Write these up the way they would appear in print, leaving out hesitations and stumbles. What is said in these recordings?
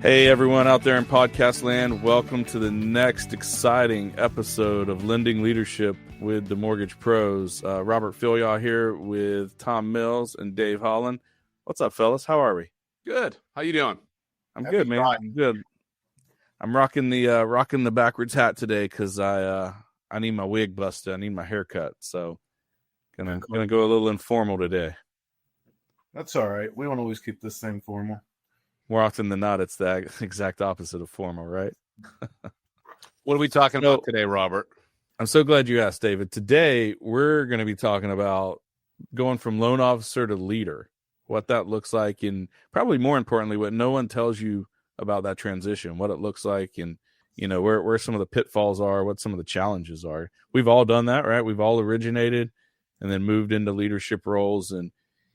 Hey, everyone out there in podcast land. Welcome to the next exciting episode of Lending Leadership with the Mortgage Pros. Robert Filyaw here with Tom Mills and Dave Holland. What's up, fellas? How are we? Good. How you doing? I'm good, man. I'm good. I'm rocking the backwards hat today because I need my wig busted. I need my haircut. So gonna go a little informal today. That's all right. We don't always keep this thing formal. More often than not, it's the exact opposite of formal, right? What are we talking about today, Robert? I'm so glad you asked, David. Today, we're going to be talking about going from loan officer to leader, what that looks like, and probably more importantly, what no one tells you about that transition, what it looks like, and where some of the pitfalls are, what some of the challenges are. We've all done that, right? We've all originated and then moved into leadership roles, and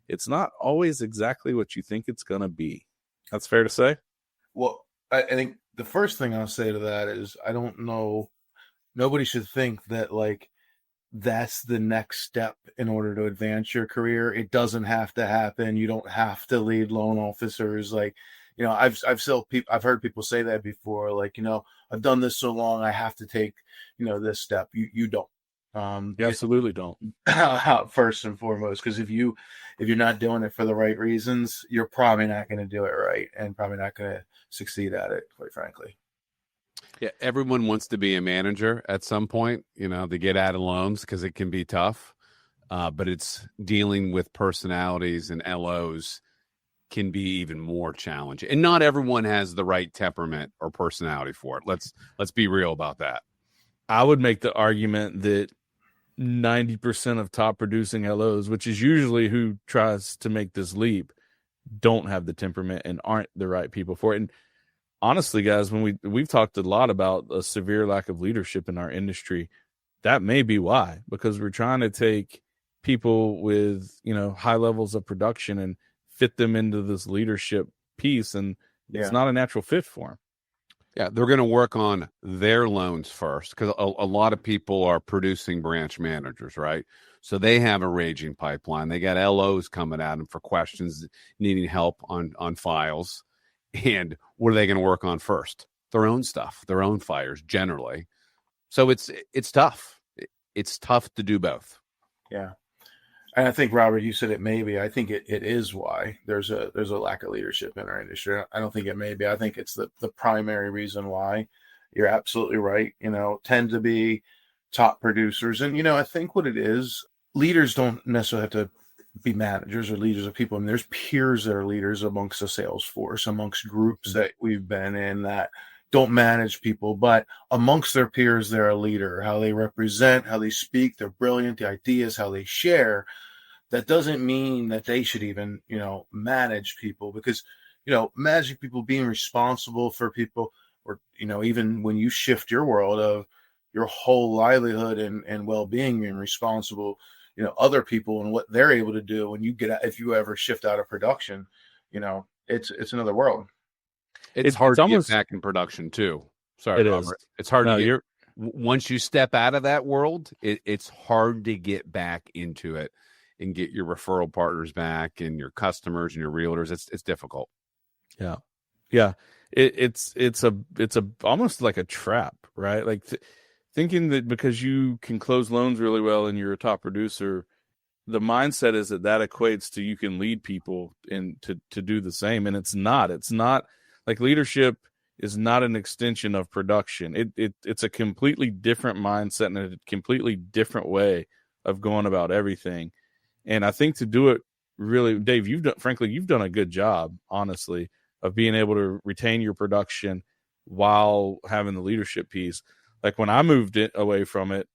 it's not always exactly what you think it's going to be. That's fair to say? Well, I think the first thing I'll say to that is I don't know. Nobody should think that that's the next step in order to advance your career. It doesn't have to happen. You don't have to lead loan officers. I've heard people say that before. I've done this so long, I have to take this step. You don't. You absolutely don't. First and foremost, because if you're not doing it for the right reasons, you're probably not going to do it right and probably not going to succeed at it, quite frankly. Yeah, everyone wants to be a manager at some point, to get out of loans because it can be tough. But it's dealing with personalities and LOs can be even more challenging. And not everyone has the right temperament or personality for it. Let's be real about that. I would make the argument that 90% of top producing LOs, which is usually who tries to make this leap, don't have the temperament and aren't the right people for it. And honestly, guys, when we've talked a lot about a severe lack of leadership in our industry, that may be why, because we're trying to take people with, high levels of production and fit them into this leadership piece. And it's not a natural fit for them. Yeah, they're going to work on their loans first because a lot of people are producing branch managers, right? So they have a raging pipeline. They got LOs coming at them for questions, needing help on files. And what are they going to work on first? Their own stuff, their own fires generally. So it's tough. It's tough to do both. Yeah. And I think, Robert, you said it maybe. I think it is why there's a lack of leadership in our industry. I don't think it may be. I think it's the primary reason why. You're absolutely right. Tend to be top producers. And, I think what it is, leaders don't necessarily have to be managers or leaders of people. I mean, there's peers that are leaders amongst the sales force, amongst groups that we've been in that don't manage people, but amongst their peers, they're a leader. How they represent, how they speak, they're brilliant, the ideas, how they share. That doesn't mean that they should even, manage people because, managing people, being responsible for people, or, even when you shift your world of your whole livelihood and well-being, being responsible, other people and what they're able to do when you get out, if you ever shift out of production, it's another world. It's hard to get back in production too. Sorry, Robert. It's hard to get. Once you step out of that world, it's hard to get back into it and get your referral partners back and your customers and your realtors. It's difficult. Yeah. Yeah. It's almost like a trap, right? Like thinking that because you can close loans really well and you're a top producer, the mindset is that equates to you can lead people and to do the same. And it's not like leadership is not an extension of production. It's a completely different mindset and a completely different way of going about everything. And I think to do it really, Dave, you've done a good job, honestly, of being able to retain your production while having the leadership piece. Like when I moved away from it,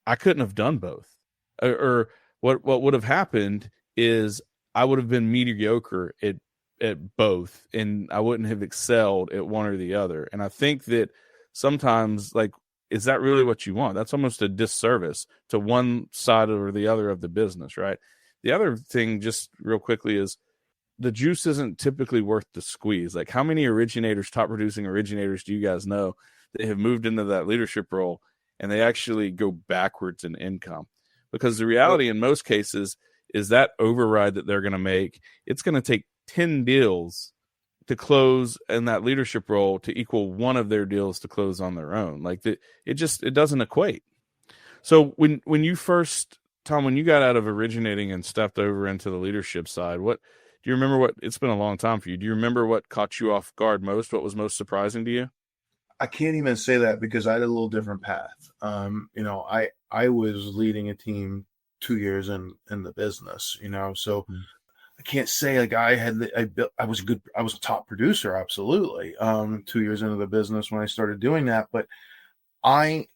I couldn't have done both. Or what would have happened is I would have been mediocre at both, and I wouldn't have excelled at one or the other. And I think that sometimes, is that really what you want? That's almost a disservice to one side or the other of the business, right? The other thing, just real quickly, is the juice isn't typically worth the squeeze. Like, how many top producing originators do you guys know that have moved into that leadership role and they actually go backwards in income? Because the reality in most cases is that override that they're going to make, it's going to take 10 deals to close and that leadership role to equal one of their deals to close on their own. Like it doesn't equate. So when you first, Tom, when you got out of originating and stepped over into the leadership side, what do you remember? What it's been a long time for you. Do you remember what caught you off guard most? What was most surprising to you? I can't even say that because I had a little different path. I was leading a team 2 years in the business, so I can't say like I was a top producer. Absolutely. 2 years into the business when I started doing that, but I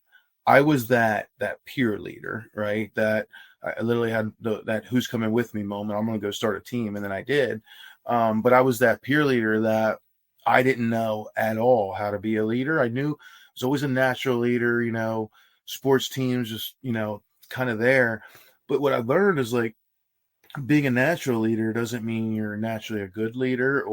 was that peer leader, right? That I literally had that who's coming with me moment. I'm going to go start a team. And then I did. But I was that peer leader that I didn't know at all how to be a leader. I knew I was always a natural leader, sports teams, just, kind of there. But what I learned is like being a natural leader doesn't mean you're naturally a good leader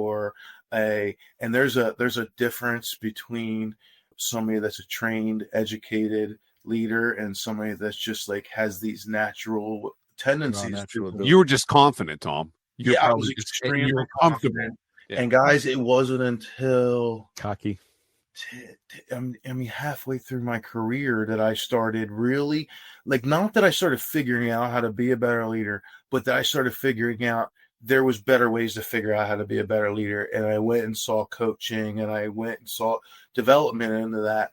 and there's a difference between somebody that's a trained, educated leader and somebody that's just like has these natural tendencies. You were just confident, Tom. I was extremely confident. Yeah. And guys, it wasn't until cocky. Halfway through my career that I started really, like, not that I started figuring out how to be a better leader, but that I started figuring out there was better ways to figure out how to be a better leader. And I went and saw coaching and I went and saw development into that.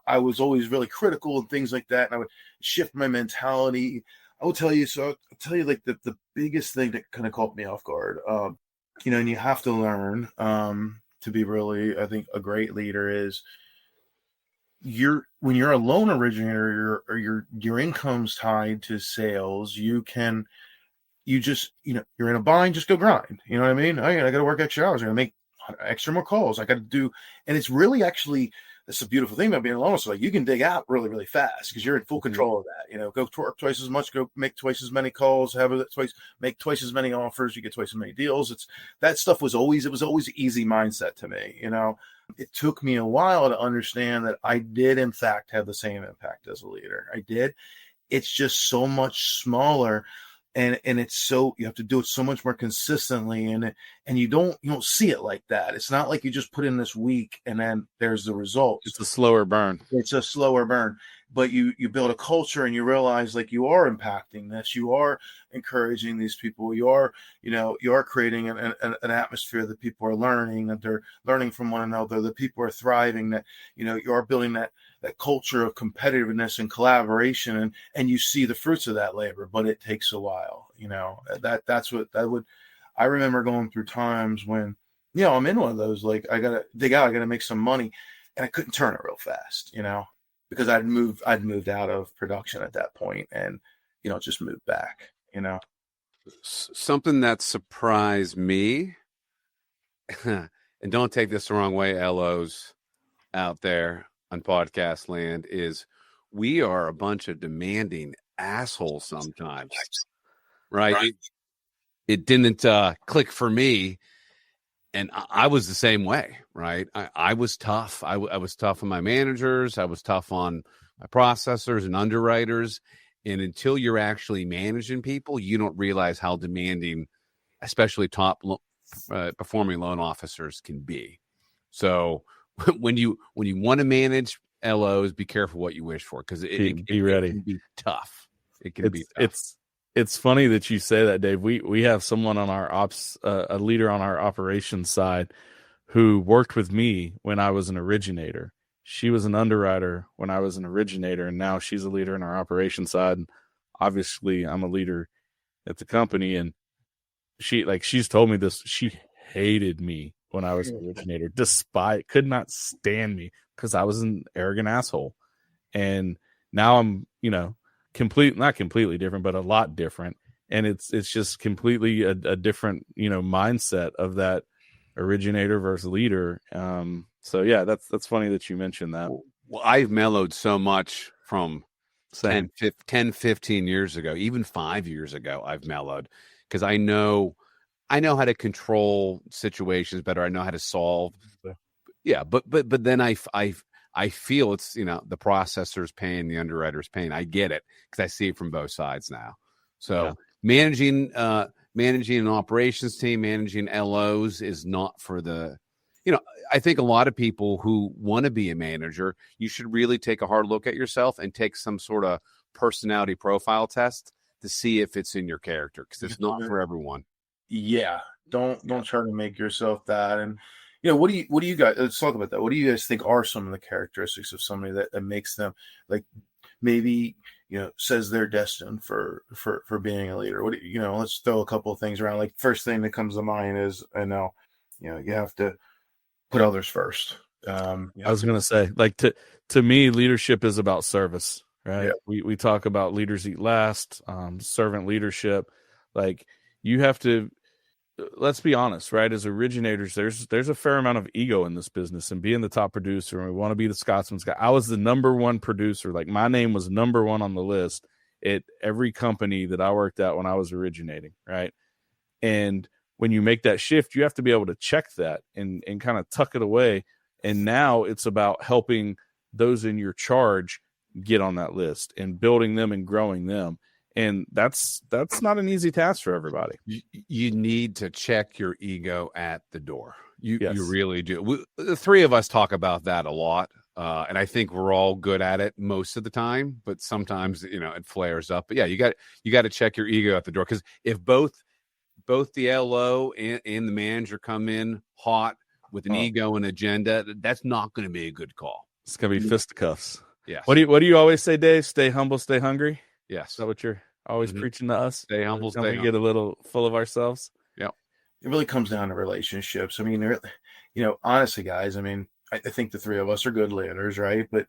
I was always really critical and things like that. And I would shift my mentality. I will tell you, like the biggest thing that kind of caught me off guard, and you have to learn to be really, I think, a great leader is when you're a loan originator, your income's tied to sales. You're in a bind, just go grind. You know what I mean? I got to work extra hours. I got to make extra more calls. I got to do, and it's really actually, that's a beautiful thing about being a loan officer. Like you can dig out really, really fast because you're in full control of that. Go work twice as much, go make twice as many calls, make twice as many offers, you get twice as many deals. That stuff was always easy mindset to me. It took me a while to understand that I did in fact have the same impact as a leader. I did. It's just so much smaller. And it's so, you have to do it so much more consistently, and you don't see it like that. It's not like you just put in this week and then there's the results. It's a slower burn. But you build a culture and you realize like you are impacting this, you are encouraging these people, you are creating an atmosphere that people are learning, that they're learning from one another, that people are thriving, that you are building that culture of competitiveness and collaboration, and you see the fruits of that labor, but it takes a while. I remember going through times when I'm in one of those, like I gotta dig out, I gotta make some money, and I couldn't turn it real fast, because I'd moved out of production at that point and just moved back. Something that surprised me, and don't take this the wrong way, LOs out there on podcast land, is we are a bunch of demanding assholes sometimes, right? It didn't click for me, and I was the same way, right? I was tough. I was tough on my managers. I was tough on my processors and underwriters. And until you're actually managing people, you don't realize how demanding, especially top performing loan officers can be. So when you want to manage LOs, be careful what you wish for, because it can be tough. It can be tough. It's funny that you say that, Dave. We have someone on our ops, a leader on our operations side, who worked with me when I was an originator. She was an underwriter when I was an originator, and now she's a leader in our operations side. And obviously, I'm a leader at the company, and she's told me this. She hated me when I was an originator, could not stand me because I was an arrogant asshole. And now I'm, not completely different, but a lot different. And it's just completely a different, mindset of that originator versus leader. So yeah, that's funny that you mentioned that. Well, I've mellowed so much from 10, 15 years ago, even 5 years ago, I've mellowed because I know how to control situations better. I know how to solve. Yeah. But then I feel it's, the processor's pain, the underwriter's pain. I get it because I see it from both sides now. So managing an operations team, managing LOs is not for the I think a lot of people who want to be a manager, you should really take a hard look at yourself and take some sort of personality profile test to see if it's in your character, because it's not for everyone. Yeah. Don't try to make yourself that. And what do you guys, let's talk about that. What do you guys think are some of the characteristics of somebody that makes them, like, maybe says they're destined for being a leader? What let's throw a couple of things around. Like, first thing that comes to mind is, I know, you have to put others first. I was going to say, like, to me, leadership is about service, right? Yeah. We talk about leaders eat last, servant leadership. Like, you have to, let's be honest, right? As originators, there's a fair amount of ego in this business, and being the top producer, and we want to be the Scotsman's guy. I was the number one producer. Like, my name was number one on the list at every company that I worked at when I was originating, right? And when you make that shift, you have to be able to check that and kind of tuck it away. And now it's about helping those in your charge get on that list and building them and growing them. And that's not an easy task for everybody. You need to check your ego at the door. You Yes. really do. The three of us talk about that a lot. And I think we're all good at it most of the time, but sometimes, it flares up. But yeah, you got to check your ego at the door, because if both the LO and the manager come in hot with an ego and agenda, that's not going to be a good call. It's going to be fisticuffs. Yes. What do you always say, Dave? Stay humble, stay hungry. Yes. Is that what you're always preaching to us? Stay humble, stay hungry. Get a little full of ourselves. Yeah. It really comes down to relationships. I mean, honestly, guys, I mean, I think the three of us are good leaders, right? But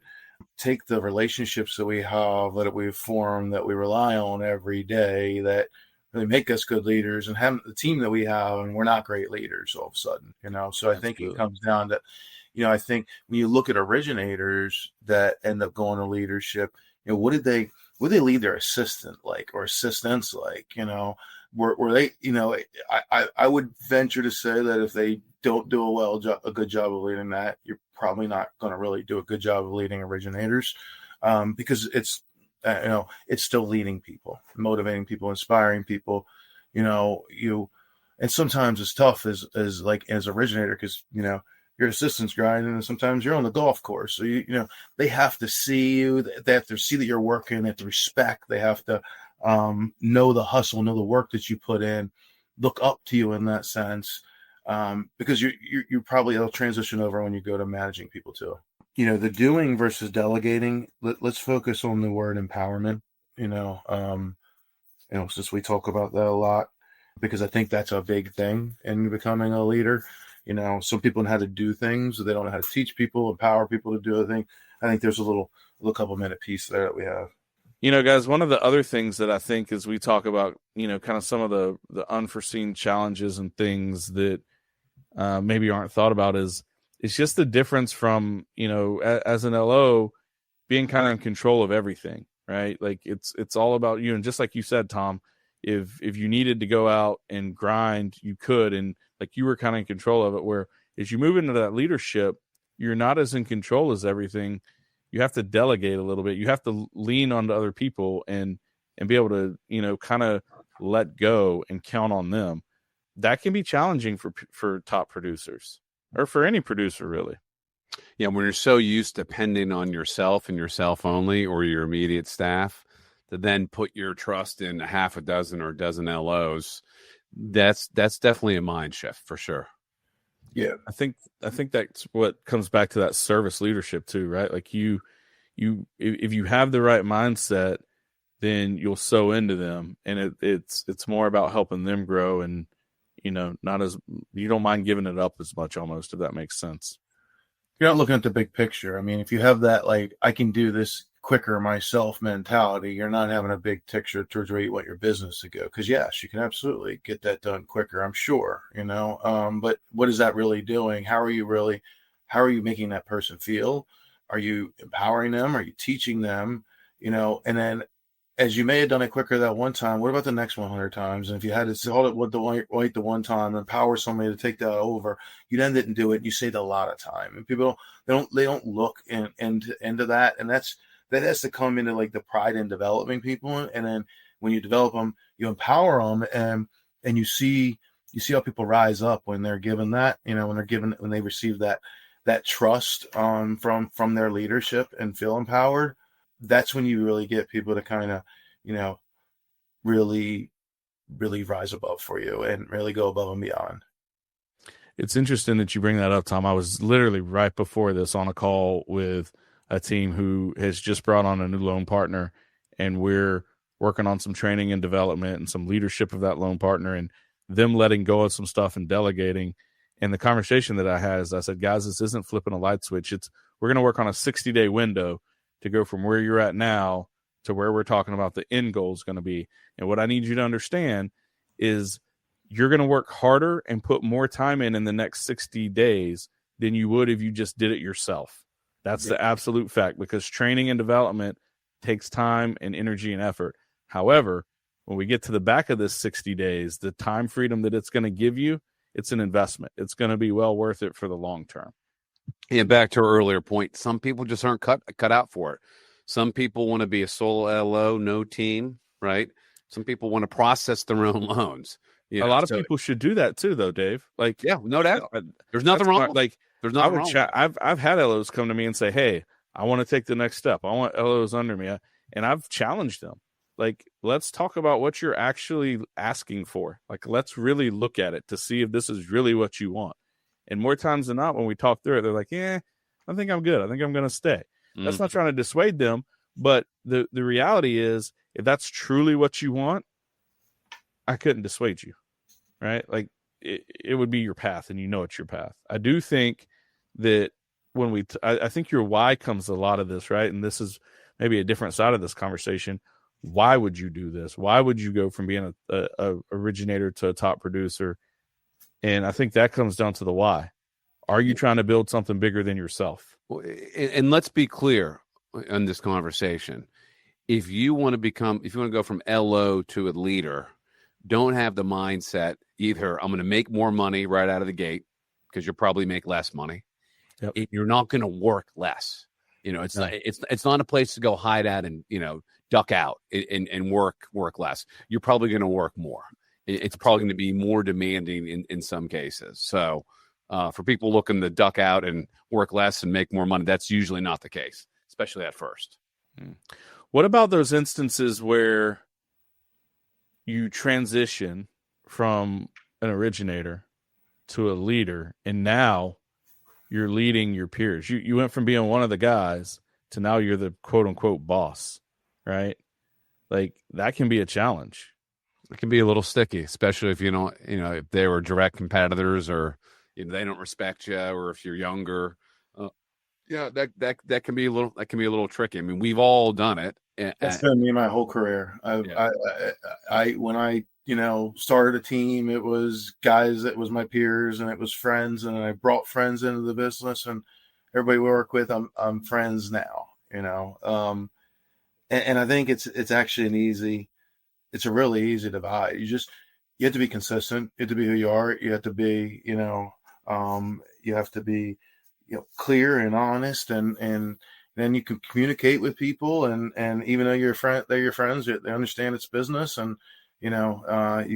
take the relationships that we have, that we've formed, that we rely on every day, that really make us good leaders, and have the team that we have, and we're not great leaders all of a sudden, So I think it comes down to, I think when you look at originators that end up going to leadership, what did they lead their assistant like, or assistants like, were they, I would venture to say that if they don't do a good job of leading that, you're probably not going to really do a good job of leading originators, because it's still leading people, motivating people, inspiring people, and sometimes it's tough as originator, because, your assistant's grinding, and sometimes you're on the golf course. So, they have to see you, they have to see that you're working, they have to respect, they have to know the hustle, know the work that you put in, look up to you in that sense, because you probably will transition over when you go to managing people too. The doing versus delegating. Let's focus on the word empowerment. Since we talk about that a lot, because I think that's a big thing in becoming a leader. Some people know how to do things, they don't know how to teach people, empower people to do a thing. I think there's a little couple minute piece there that we have. Guys, one of the other things that I think as we talk about, kind of some of the unforeseen challenges and things that maybe aren't thought about is it's just the difference from, as an LO being kind of in control of everything, right? Like it's all about you. And just like you said, Tom, if you needed to go out and grind, you could, and like you were kind of in control of it, where as you move into that leadership, you're not as in control as everything. You have to delegate a little bit. You have to lean onto other people and be able to, kind of let go and count on them. That can be challenging for top producers, or for any producer, really. Yeah, when you're so used to depending on yourself and yourself only, or your immediate staff, to then put your trust in a half a dozen or a dozen LOs, that's definitely a mind shift for sure. Yeah, I think that's what comes back to that service leadership too, right? Like if you have the right mindset, then you'll sow into them, and it's more about helping them grow, and not as, you don't mind giving it up as much, almost, if that makes sense. You're not looking at the big picture. I mean, if you have that, like, I can do this quicker myself mentality, you're not having a big picture towards where you want your business to go. Because yes, you can absolutely get that done quicker, I'm sure, but what is that really doing? How are you making that person feel? Are you empowering them? Are you teaching them? And then, as you may have done it quicker that one time, what about the next 100 times? And if you had to hold it with the one time, empower somebody to take that over, you then didn't do it. You saved a lot of time, and people don't look into that, and that has to come into like the pride in developing people. And then when you develop them, you empower them, and you see you see how people rise up when they're given that, when they receive that trust from their leadership and feel empowered. That's when you really get people to kind of, really, really rise above for you and really go above and beyond. It's interesting that you bring that up, Tom. I was literally right before this on a call with a team who has just brought on a new loan partner, and we're working on some training and development and some leadership of that loan partner and them letting go of some stuff and delegating. And the conversation that I had is I said, guys, this isn't flipping a light switch. We're going to work on a 60-day window to go from where you're at now to where we're talking about the end goal is going to be. And what I need you to understand is you're going to work harder and put more time in the next 60 days than you would if you just did it yourself. That's the absolute fact, because training and development takes time and energy and effort. However, when we get to the back of this 60 days, the time freedom that it's going to give you, it's an investment. It's going to be well worth it for the long term. Yeah, back to our earlier point, some people just aren't cut out for it. Some people want to be a solo LO, no team, right? Some people want to process their own loans. A lot of people should do that too, though, Dave. Like, yeah, no doubt. There's nothing wrong. There's nothing wrong. I've had LOs come to me and say, "Hey, I want to take the next step. I want LOs under me," and I've challenged them. Like, let's talk about what you're actually asking for. Like, let's really look at it to see if this is really what you want. And more times than not, when we talk through it, they're like, "Yeah, I think I'm good. I think I'm going to stay." That's not trying to dissuade them, but the reality is, if that's truly what you want, I couldn't dissuade you, right? Like, it would be your path, and you know it's your path. I do think that when I think your why comes a lot of this, right? And this is maybe a different side of this conversation. Why would you do this? Why would you go from being a originator to a top producer? And I think that comes down to the why. Are you trying to build something bigger than yourself? And let's be clear on this conversation. If you want to go from LO to a leader, don't have the mindset either I'm going to make more money right out of the gate, because you'll probably make less money. Yep. You're not going to work less. It's not a place to go hide at and, duck out and work less. You're probably going to work more. It's probably going to be more demanding in some cases. So for people looking to duck out and work less and make more money, that's usually not the case, especially at first. What about those instances where you transition from an originator to a leader, and now you're leading your peers? You went from being one of the guys to now you're the quote unquote boss, right? Like, that can be a challenge. It can be a little sticky, especially if if they were direct competitors, or they don't respect you, or if you're younger. That can be a little tricky. I mean, we've all done it. That's been me my whole career. When I started a team, it was guys that was my peers, and it was friends, and I brought friends into the business, and everybody we work with, I'm friends now. And I think it's actually it's a really easy divide. You have to be consistent. You have to be who you are. You have to be clear and honest, and then you can communicate with people, and even though they're your friends, they understand it's business, and you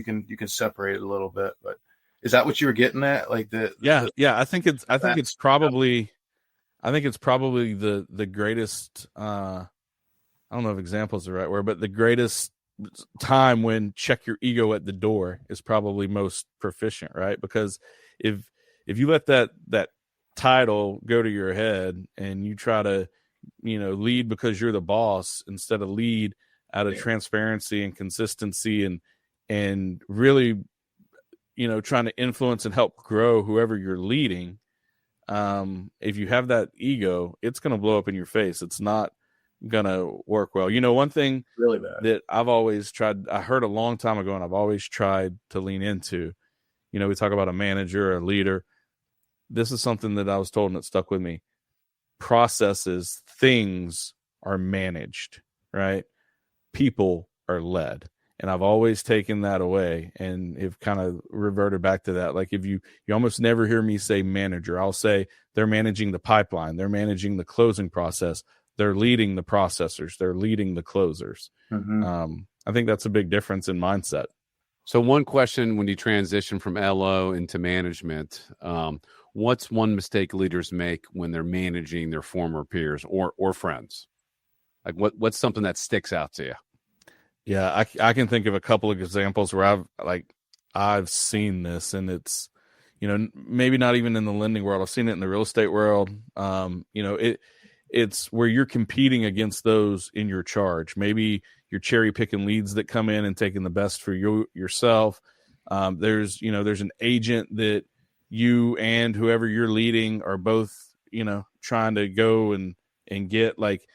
can separate it a little bit. But is that what you were getting at? Like I think it's probably the greatest. I don't know if example is the right word, but the greatest time when check your ego at the door is probably most proficient, right? Because if you let that title go to your head and you try to lead because you're the boss instead of lead out of transparency and consistency and really trying to influence and help grow whoever you're leading, if you have that ego, it's going to blow up in your face. It's not gonna work well. One thing really bad that I've always tried, I heard a long time ago, and I've always tried to lean into, we talk about a manager or a leader. This is something that I was told and it stuck with me. Processes, things are managed, right? People are led. And I've always taken that away and have kind of reverted back to that. Like, if you almost never hear me say manager, I'll say they're managing the pipeline. They're managing the closing process. They're leading the processors. They're leading the closers. Mm-hmm. I think that's a big difference in mindset. So one question when you transition from LO into management, what's one mistake leaders make when they're managing their former peers or friends? Like what's something that sticks out to you? Yeah, I can think of a couple of examples where I've seen this, and it's, maybe not even in the lending world. I've seen it in the real estate world. It's where you're competing against those in your charge. Maybe you're cherry picking leads that come in and taking the best for yourself. There's an agent that you and whoever you're leading are both, trying to go and get. Like,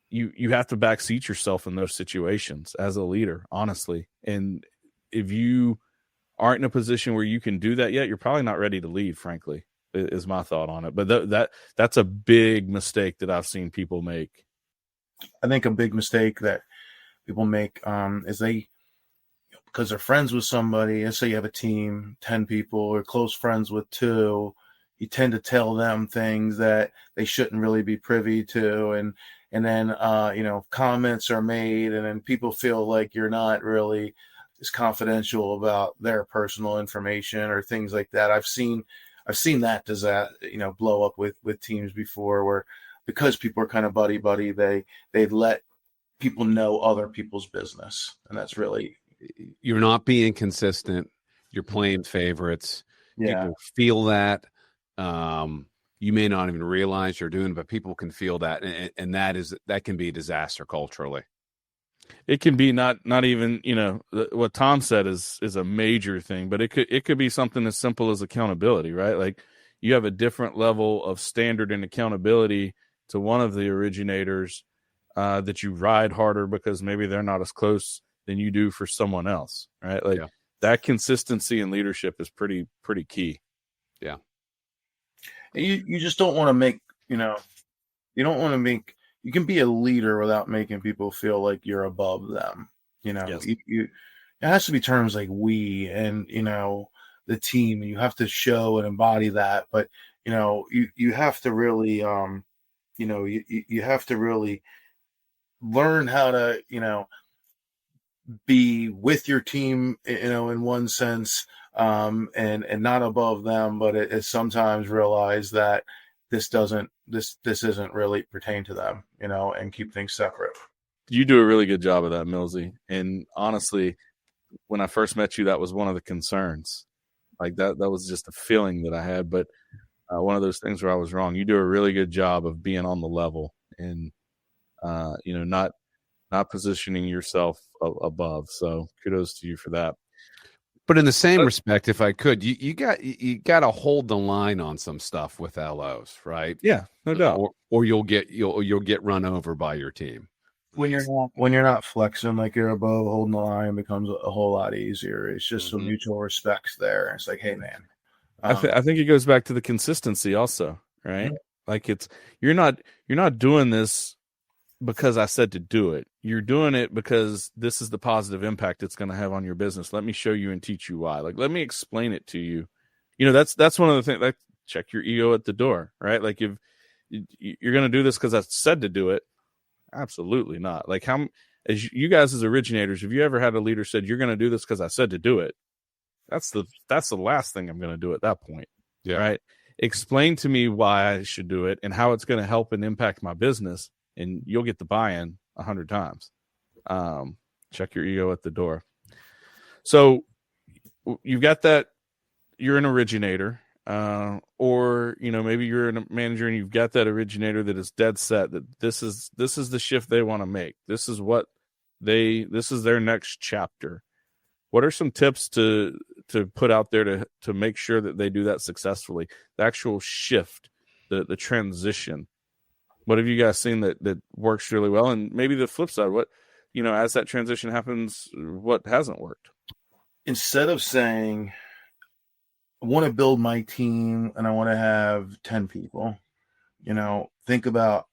you have to backseat yourself in those situations as a leader, honestly. And if you aren't in a position where you can do that yet, you're probably not ready to leave, frankly, is my thought on it. But that's a big mistake that I've seen people make. I think a big mistake that people make is because they're friends with somebody. Let's say you have a team, 10 people, or close friends with 2. You tend to tell them things that they shouldn't really be privy to, and then comments are made, and then people feel like you're not really as confidential about their personal information or things like that. I've seen that blow up with teams before, where because people are kind of buddy they let people know other people's business, and that's really, you're not being consistent. You're playing favorites. yeah. People feel that. You may not even realize you're doing, but people can feel that, and that can be a disaster culturally. It can be not even, what Tom said is a major thing, but it could be something as simple as accountability, right? Like, you have a different level of standard and accountability to one of the originators that you ride harder because maybe they're not as close than you do for someone else, right? Like, that consistency in leadership is pretty key. Yeah. You just don't want to make, you don't want to make, you can be a leader without making people feel like you're above them. Yes. It has to be terms like we and, the team, and you have to show and embody that. But, you have to really, you have to really learn how to, be with your team, in one sense, and not above them, but it sometimes realize that this isn't really pertain to them, and keep things separate. You do a really good job of that, Millsy. And honestly, when I first met you, that was one of the concerns. Like, that was just a feeling that I had, but one of those things where I was wrong. You do a really good job of being on the level and, not positioning yourself above. So kudos to you for that. But in the same respect, if I could, you got to hold the line on some stuff with LOs, right? Yeah, no doubt. Or you'll get run over by your team. When you're not flexing like you're above, holding the line becomes a whole lot easier. It's just some mutual respects there. It's like, hey, man. I think it goes back to the consistency also, right? Mm-hmm. Like, you're not doing this because I said to do it. You're doing it because this is the positive impact it's going to have on your business. Let me show you and teach you why. Like, let me explain it to you. That's one of the things. Like, check your ego at the door, right? Like, if you're going to do this because I said to do it, absolutely not. Like, as you guys as originators, have you ever had a leader said, you're going to do this because I said to do it? That's the last thing I'm going to do at that point. Yeah. Right. Explain to me why I should do it and how it's going to help and impact my business. And you'll get the buy-in 100 times. Check your ego at the door. So you've got that. You're an originator, or maybe you're a manager and you've got that originator that is dead set that this is the shift they want to make. This is their next chapter. What are some tips to put out there to make sure that they do that successfully? The actual shift, the transition. What have you guys seen that works really well? And maybe the flip side, what, as that transition happens, what hasn't worked? Instead of saying, I want to build my team and I want to have 10 people, think about,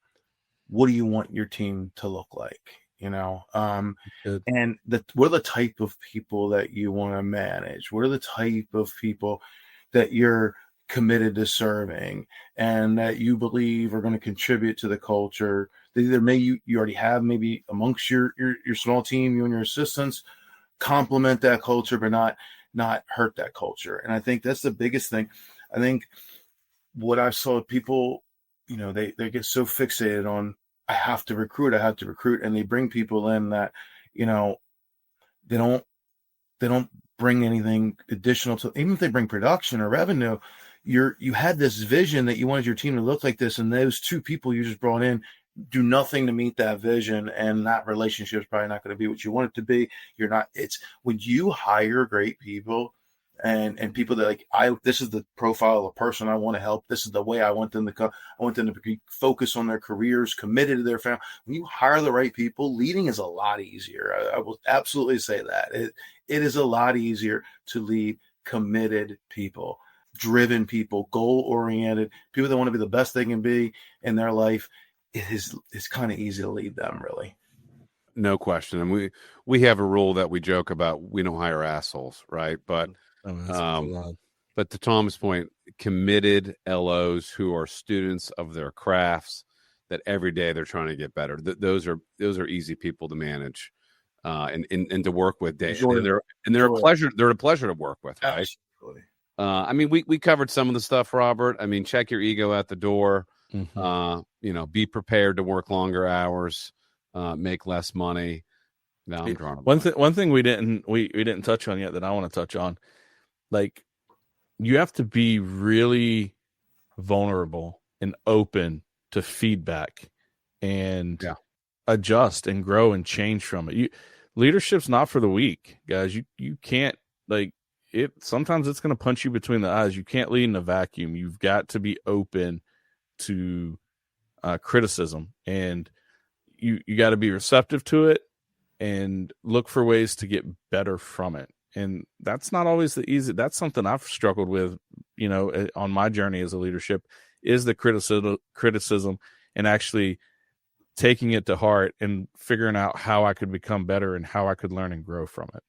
what do you want your team to look like? And what are the type of people that you want to manage? What are the type of people that you're committed to serving and that you believe are going to contribute to the culture that either you already have maybe amongst your small team, you and your assistants, complement that culture, but not hurt that culture. And I think that's the biggest thing. I think what I saw people, they get so fixated on, I have to recruit, and they bring people in that, they don't bring anything additional to, even if they bring production or revenue. You had this vision that you wanted your team to look like this, and those two people you just brought in do nothing to meet that vision, and that relationship is probably not going to be what you want it to be. It's when you hire great people and people that this is the profile of the person I want to help. This is the way I want them to come. I want them to be focused on their careers, committed to their family. When you hire the right people, leading is a lot easier. I will absolutely say that. It is a lot easier to lead committed people, driven people, goal-oriented, people that want to be the best they can be in their life. It's kind of easy to lead them, really. No question. And we have a rule that we joke about. We don't hire assholes, right? But but to Tom's point, committed LOs who are students of their crafts, that every day they're trying to get better. Those are easy people to manage and to work with. And they're a pleasure. They're a pleasure to work with, right? Absolutely. I mean, we covered some of the stuff, Robert. I mean, check your ego at the door. Mm-hmm. Be prepared to work longer hours, make less money. No, I'm drawing one thing we didn't touch on yet that I want to touch on, like, you have to be really vulnerable and open to feedback and adjust and grow and change from it. Leadership's not for the weak, guys. You can't, like, it. Sometimes it's going to punch you between the eyes. You can't lead in a vacuum. You've got to be open to criticism, and you got to be receptive to it and look for ways to get better from it. And that's not always the easy. That's something I've struggled with, on my journey as a leadership, is the criticism and actually taking it to heart and figuring out how I could become better and how I could learn and grow from it.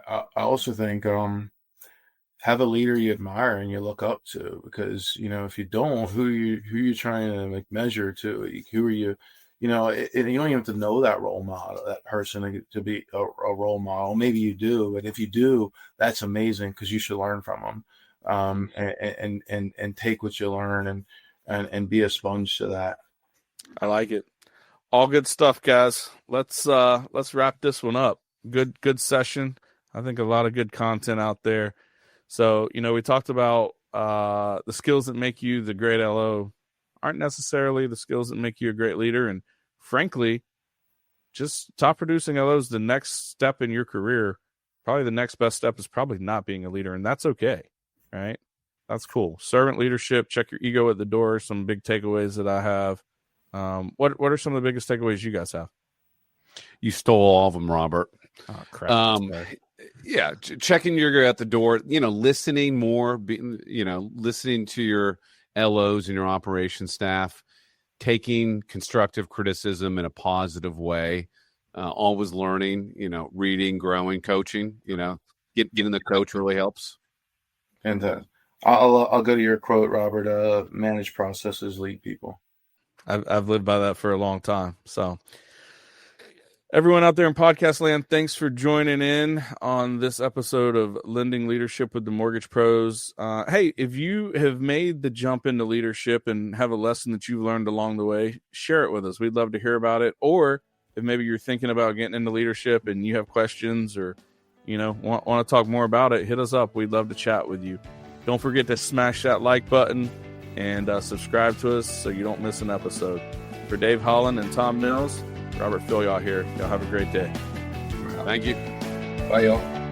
I also think have a leader you admire and you look up to, because if you don't, who you trying to measure to? Who are you? And you don't even have to know that role model, that person to be a role model. Maybe you do, but if you do, that's amazing, because you should learn from them, and take what you learn and be a sponge to that. I like it. All good stuff, guys. Let's wrap this one up. Good session. I think a lot of good content out there. So, we talked about the skills that make you the great LO aren't necessarily the skills that make you a great leader. And frankly, just top producing LOs, the next step in your career, probably the next best step is probably not being a leader. And that's okay. Right? That's cool. Servant leadership, check your ego at the door. Some big takeaways that I have. What are some of the biggest takeaways you guys have? You stole all of them, Robert. Oh, crap. Yeah, checking your ego at the door, listening more, listening to your LOs and your operations staff, taking constructive criticism in a positive way, always learning, reading, growing, coaching, getting the coach really helps. And I'll go to your quote, Robert, manage processes, lead people. I've lived by that for a long time. So everyone out there in podcast land, thanks for joining in on this episode of Lending Leadership with the Mortgage Pros. Hey, if you have made the jump into leadership and have a lesson that you've learned along the way, share it with us. We'd love to hear about it. Or if maybe you're thinking about getting into leadership and you have questions or, want to talk more about it, hit us up. We'd love to chat with you. Don't forget to smash that like button and subscribe to us so you don't miss an episode. For Dave Holland and Tom Mills, Robert Phil, y'all here. Y'all have a great day. Thank you. Bye, y'all.